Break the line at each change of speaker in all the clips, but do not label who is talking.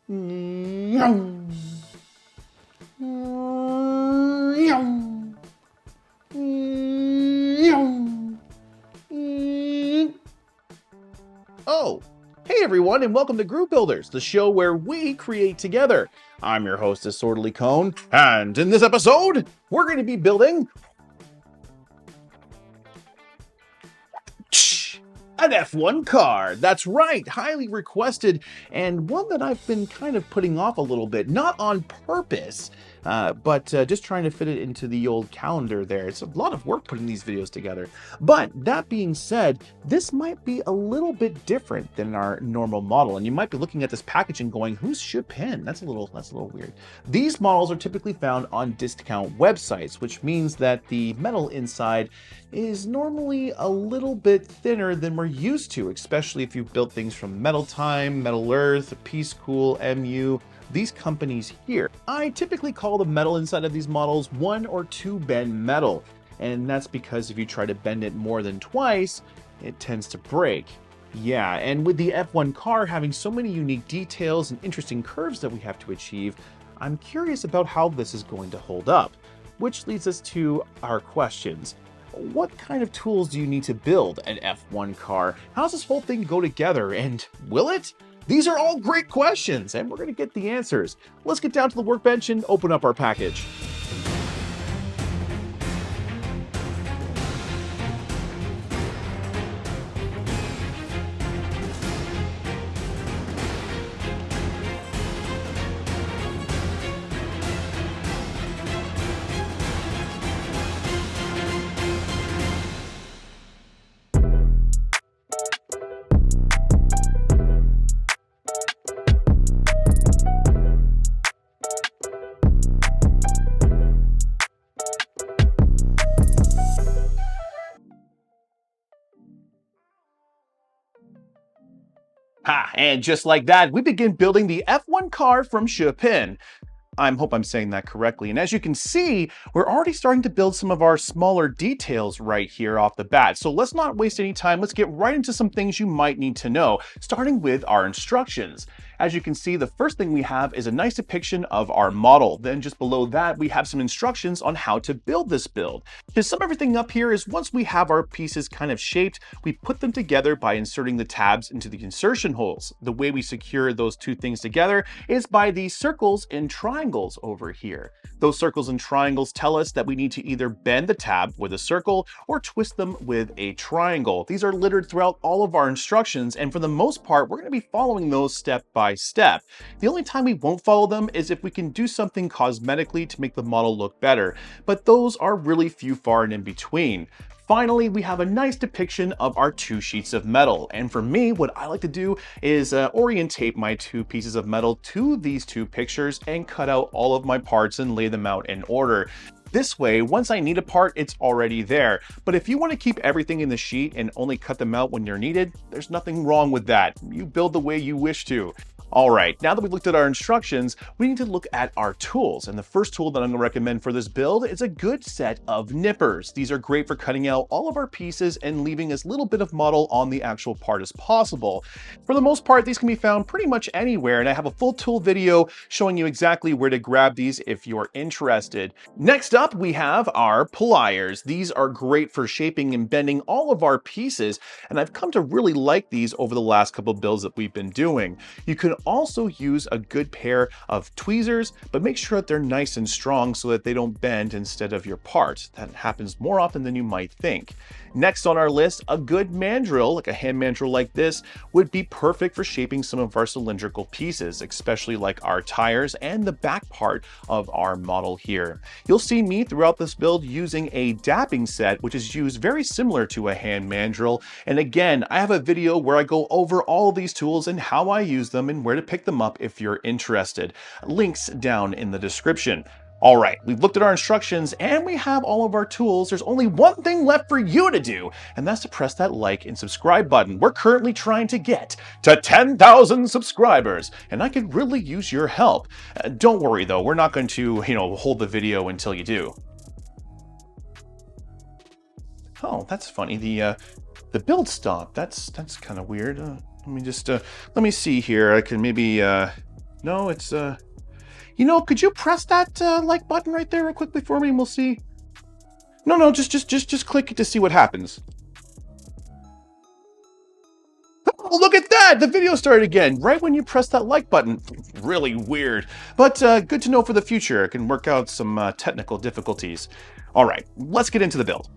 Oh, hey everyone, and welcome to Groove Builders, the show where we create together. I'm your host, Disorderlycone, and in this episode, we're going to be building an F-1 car. That's right, highly requested, and one that I've been kind of putting off a little bit, not on purpose, but just trying to fit it into the old calendar there. It's a lot of work putting these videos together. But that being said, this might be a little bit different than our normal model, and you might be looking at this packaging going, who's Chopin? That's a little weird. These models are typically found on discount websites, which means that the metal inside is normally a little bit thinner than we're used to, especially if you've built things from Metal Time, Metal Earth, Peace Cool, MU, these companies here. I typically call the metal inside of these models 1 or 2 bend metal, and that's because if you try to bend it more than twice, it tends to break. Yeah, and with the F1 car having so many unique details and interesting curves that we have to achieve, I'm curious about how this is going to hold up. Which leads us to our questions. What kind of tools do you need to build an F1 car? How does this whole thing go together, and will it? These are all great questions, and we're going to get the answers. Let's get down to the workbench and open up our package. Ha, and just like that, we begin building the F1 car from Chopin. I hope I'm saying that correctly. And as you can see, we're already starting to build some of our smaller details right here off the bat. So let's not waste any time. Let's get right into some things you might need to know, starting with our instructions. As you can see, the first thing we have is a nice depiction of our model. Then just below that, we have some instructions on how to build this build. To sum everything up here is once we have our pieces kind of shaped, we put them together by inserting the tabs into the insertion holes. The way we secure those two things together is by these circles and triangles over here. Those circles and triangles tell us that we need to either bend the tab with a circle or twist them with a triangle. These are littered throughout all of our instructions, and for the most part, we're going to be following those step by step. The only time we won't follow them is if we can do something cosmetically to make the model look better, but those are really few far and in between. Finally, we have a nice depiction of our 2 sheets of metal. And for me, what I like to do is orientate my 2 pieces of metal to these 2 pictures and cut out all of my parts and lay them out in order. This way, once I need a part, it's already there. But if you want to keep everything in the sheet and only cut them out when they're needed, there's nothing wrong with that. You build the way you wish to. All right, now that we've looked at our instructions, we need to look at our tools. And the first tool that I'm going to recommend for this build is a good set of nippers. These are great for cutting out all of our pieces and leaving as little bit of model on the actual part as possible. For the most part, these can be found pretty much anywhere, and I have a full tool video showing you exactly where to grab these if you're interested. Next up, we have our pliers. These are great for shaping and bending all of our pieces, and I've come to really like these over the last couple builds that we've been doing. You can also use a good pair of tweezers, but make sure that they're nice and strong so that they don't bend instead of your part. That happens more often than you might think. Next on our list, a good mandrel, like a hand mandrel like this, would be perfect for shaping some of our cylindrical pieces, especially like our tires and the back part of our model here. You'll see me throughout this build using a dapping set, which is used very similar to a hand mandrel. And again, I have a video where I go over all of these tools and how I use them and where to pick them up if you're interested. Links down in the description. All right, we've looked at our instructions and we have all of our tools. There's only one thing left for you to do, and that's to press that like and subscribe button. We're currently trying to get to 10,000 subscribers, and I could really use your help. Don't worry though, we're not going to, hold the video until you do. Oh, that's funny. The build stopped. That's kind of weird. Let me see here. I can maybe No, it's, could you press that like button right there real quickly for me and we'll see? No, just click it to see what happens. Oh, look at that! The video started again, right when you press that like button. Really weird. But good to know for the future. I can work out some technical difficulties. All right, let's get into the build.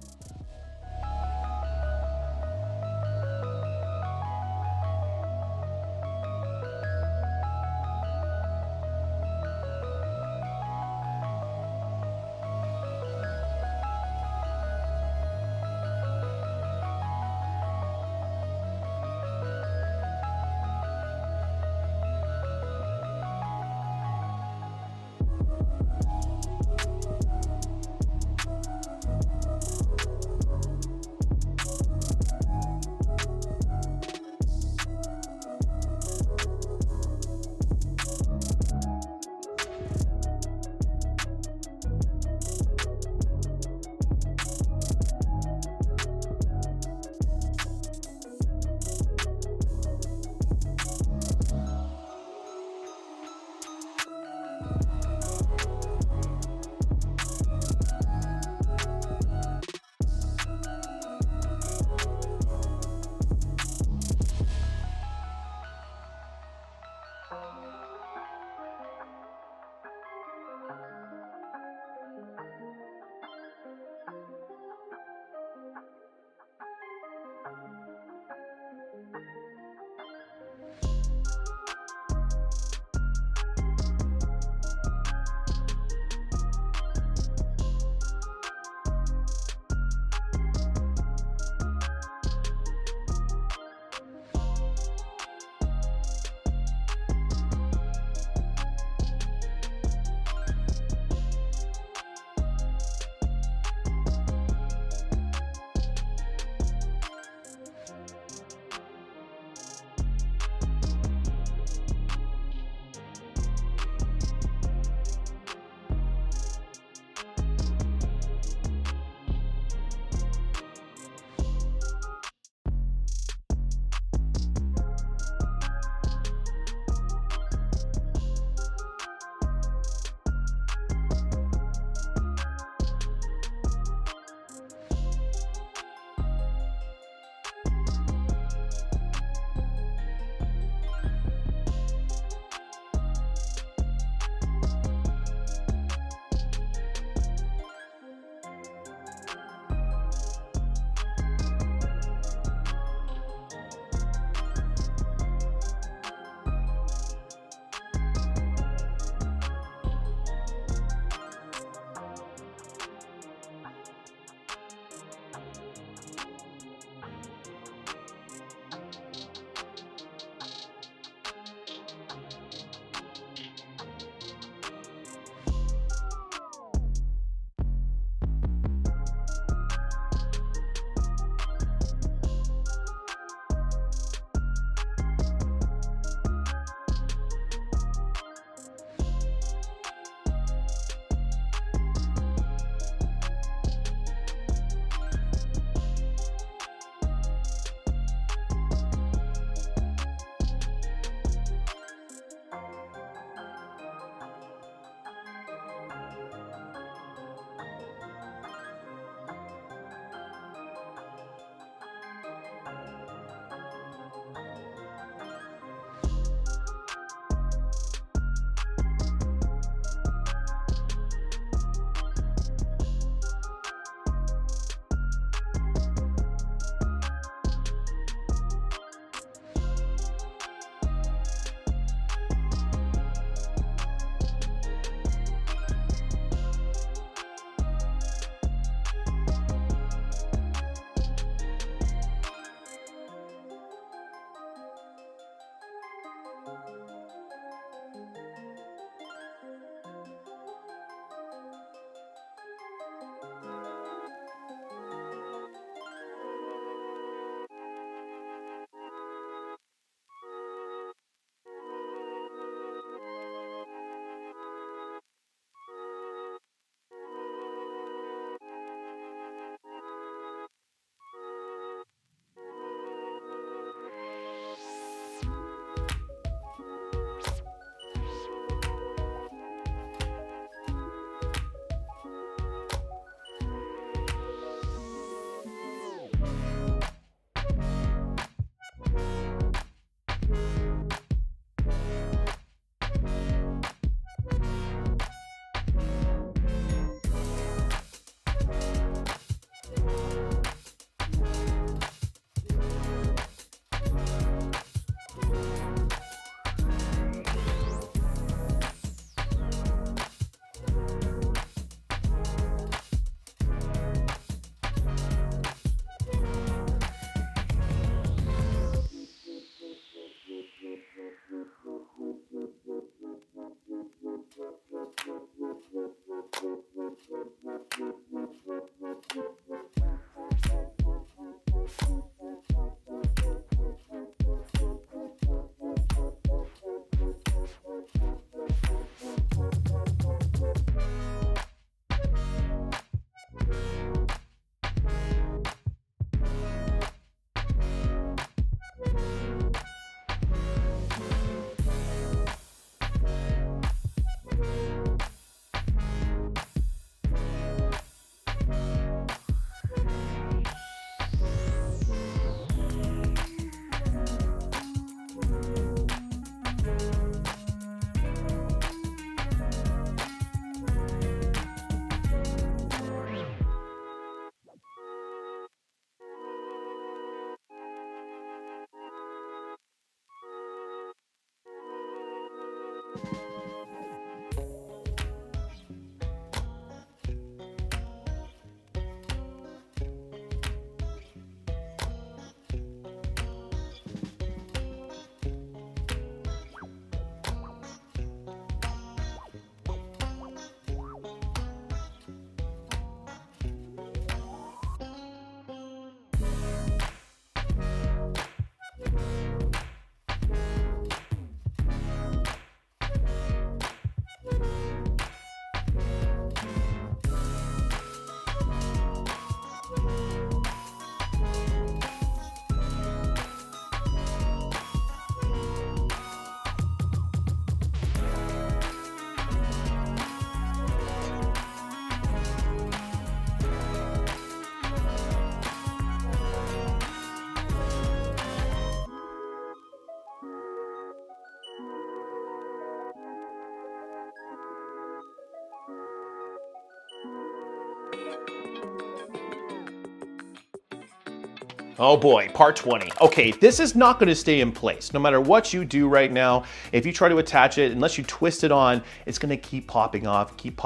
Oh boy, part 20. Okay, this is not gonna stay in place. No matter what you do right now, if you try to attach it, unless you twist it on, it's gonna keep popping off, and keep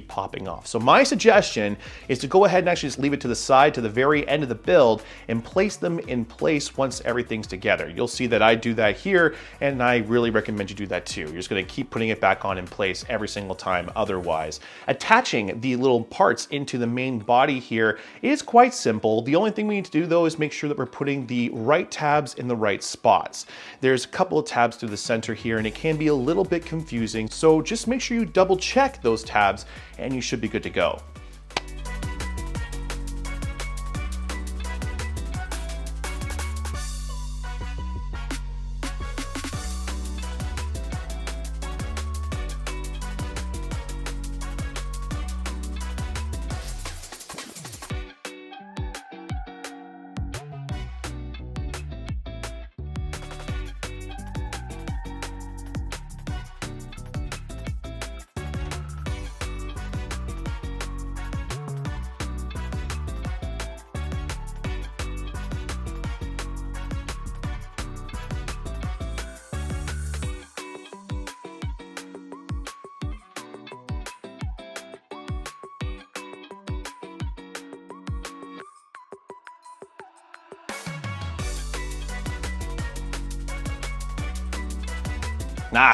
popping off. So my suggestion is to go ahead and actually just leave it to the side, to the very end of the build, and place them in place once everything's together. You'll see that I do that here, and I really recommend you do that too. You're just gonna keep putting it back on in place every single time otherwise. Attaching the little parts into the main body here is quite simple. The only thing we need to do though is make sure that we're putting the right tabs in the right spots. There's a couple of tabs through the center here and it can be a little bit confusing, so just make sure you double check those tabs and you should be good to go.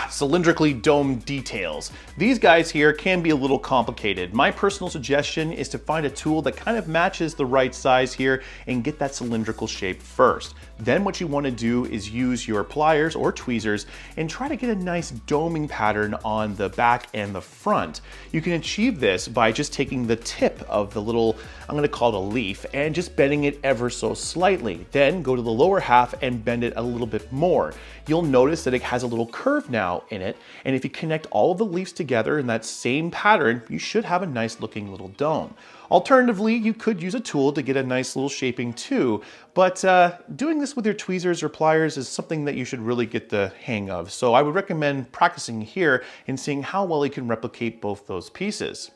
Cylindrically domed details. These guys here can be a little complicated. My personal suggestion is to find a tool that kind of matches the right size here and get that cylindrical shape first. Then what you want to do is use your pliers or tweezers and try to get a nice doming pattern on the back and the front. You can achieve this by just taking the tip of the little, I'm going to call it a leaf, and just bending it ever so slightly. Then go to the lower half and bend it a little bit more. You'll notice that it has a little curve now in it, and if you connect all of the leaves together in that same pattern, you should have a nice looking little dome. Alternatively, you could use a tool to get a nice little shaping too, but doing this with your tweezers or pliers is something that you should really get the hang of. So I would recommend practicing here and seeing how well you can replicate both those pieces.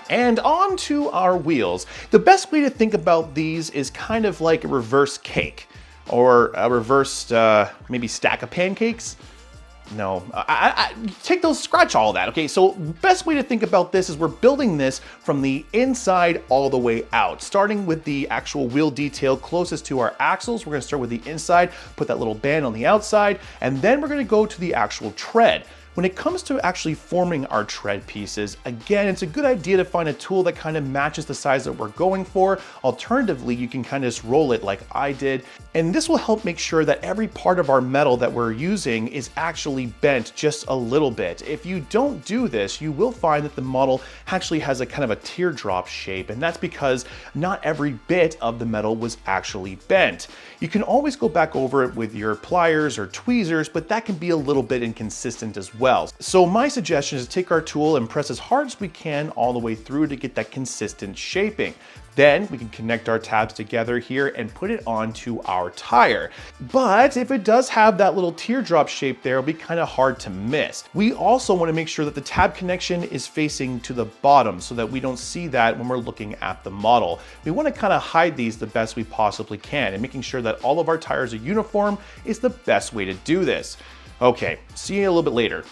And on to our wheels. The best way to think about these is kind of like a reverse cake, or a reversed maybe stack of pancakes. No, take those, scratch all that, okay? So best way to think about this is we're building this from the inside all the way out, starting with the actual wheel detail closest to our axles. We're gonna start with the inside, put that little band on the outside, and then we're gonna go to the actual tread. When it comes to actually forming our tread pieces, again, it's a good idea to find a tool that kind of matches the size that we're going for. Alternatively, you can kind of just roll it like I did. And this will help make sure that every part of our metal that we're using is actually bent just a little bit. If you don't do this, you will find that the model actually has a kind of a teardrop shape, and that's because not every bit of the metal was actually bent. You can always go back over it with your pliers or tweezers, but that can be a little bit inconsistent as well. So my suggestion is to take our tool and press as hard as we can all the way through to get that consistent shaping. Then we can connect our tabs together here and put it onto our tire. But if it does have that little teardrop shape there, it'll be kind of hard to miss. We also want to make sure that the tab connection is facing to the bottom so that we don't see that when we're looking at the model. We want to kind of hide these the best we possibly can, and making sure that all of our tires are uniform is the best way to do this. Okay, see you a little bit later.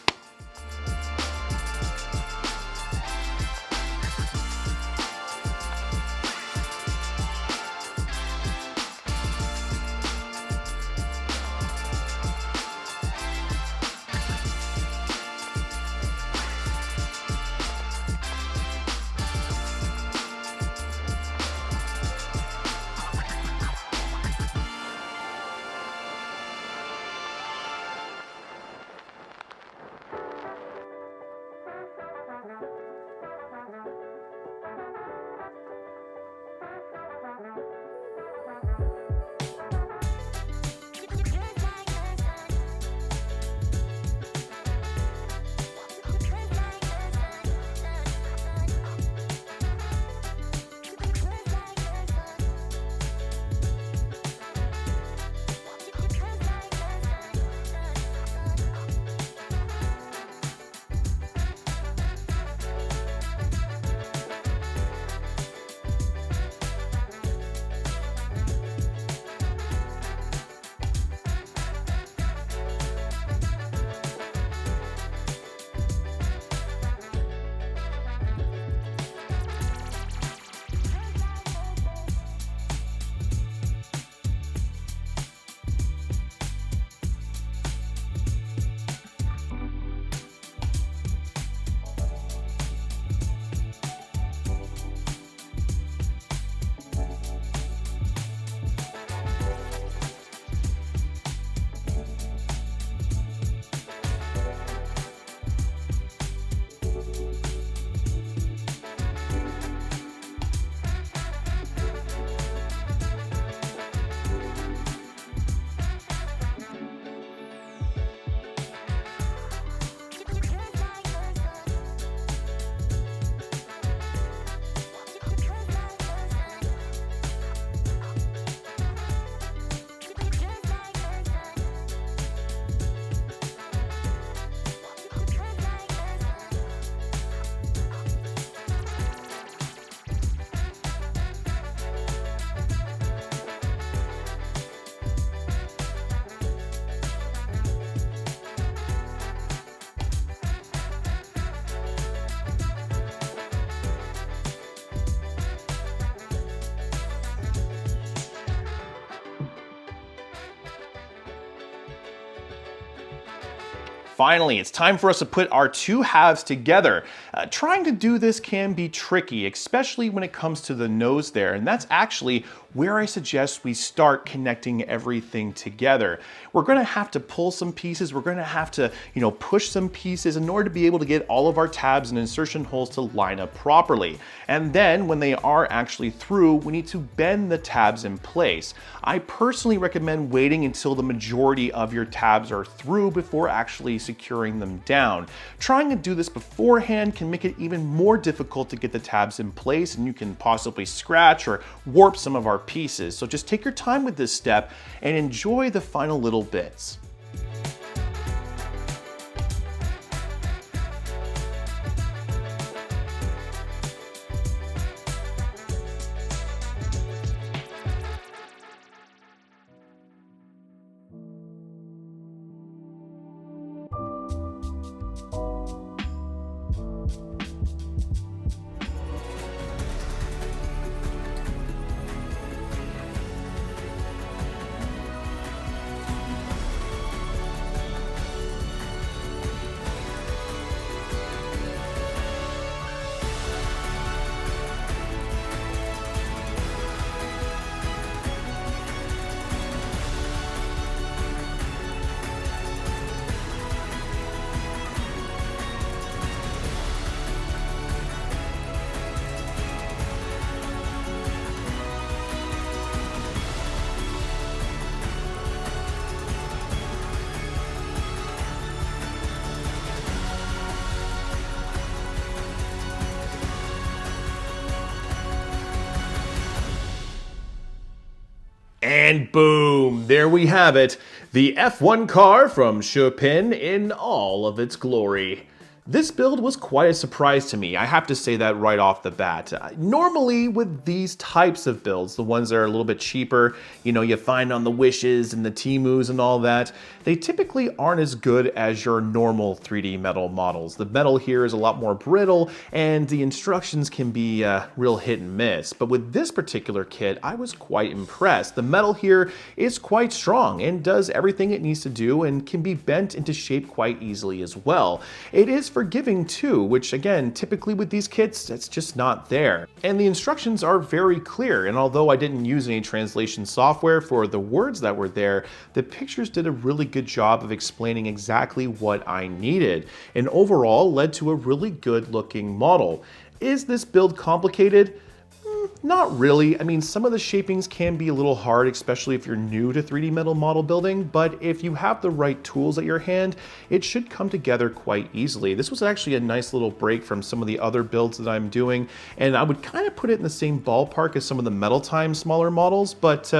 Finally, it's time for us to put our two halves together. Trying to do this can be tricky, especially when it comes to the nose there, and that's actually where I suggest we start connecting everything together. We're gonna have to pull some pieces, we're gonna have to, push some pieces in order to be able to get all of our tabs and insertion holes to line up properly. And then when they are actually through, we need to bend the tabs in place. I personally recommend waiting until the majority of your tabs are through before actually securing them down. Trying to do this beforehand can make it even more difficult to get the tabs in place, and you can possibly scratch or warp some of our pieces. So just take your time with this step and enjoy the final little bits. And boom, there we have it. The F1 car from Chopin in all of its glory. This build was quite a surprise to me, I have to say that right off the bat. Normally with these types of builds, the ones that are a little bit cheaper, you find on the Wishes and the Temus and all that, they typically aren't as good as your normal 3D metal models. The metal here is a lot more brittle and the instructions can be real hit and miss. But with this particular kit, I was quite impressed. The metal here is quite strong and does everything it needs to do and can be bent into shape quite easily as well. It is forgiving too, which again, typically with these kits, that's just not there. And the instructions are very clear, and although I didn't use any translation software for the words that were there, the pictures did a really good job of explaining exactly what I needed, and overall led to a really good looking model. Is this build complicated? Not really. I mean, some of the shapings can be a little hard, especially if you're new to 3D metal model building, but if you have the right tools at your hand, it should come together quite easily. This was actually a nice little break from some of the other builds that I'm doing, and I would kind of put it in the same ballpark as some of the Metal Time smaller models, but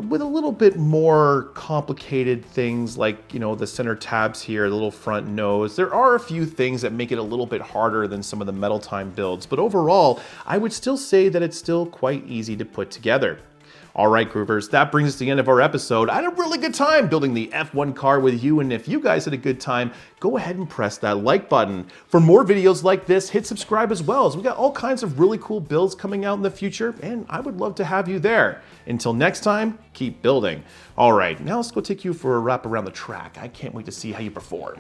with a little bit more complicated things like, the center tabs here, the little front nose. There are a few things that make it a little bit harder than some of the Metal Time builds, but overall, I would still say that it's still quite easy to put together. All right, groovers, that brings us to the end of our episode. I had a really good time building the F1 car with you, and if you guys had a good time, go ahead and press that like button. For more videos like this, hit subscribe as well, as we got all kinds of really cool builds coming out in the future, and I would love to have you there. Until next time, keep building. All right, now let's go take you for a wrap around the track. I can't wait to see how you perform.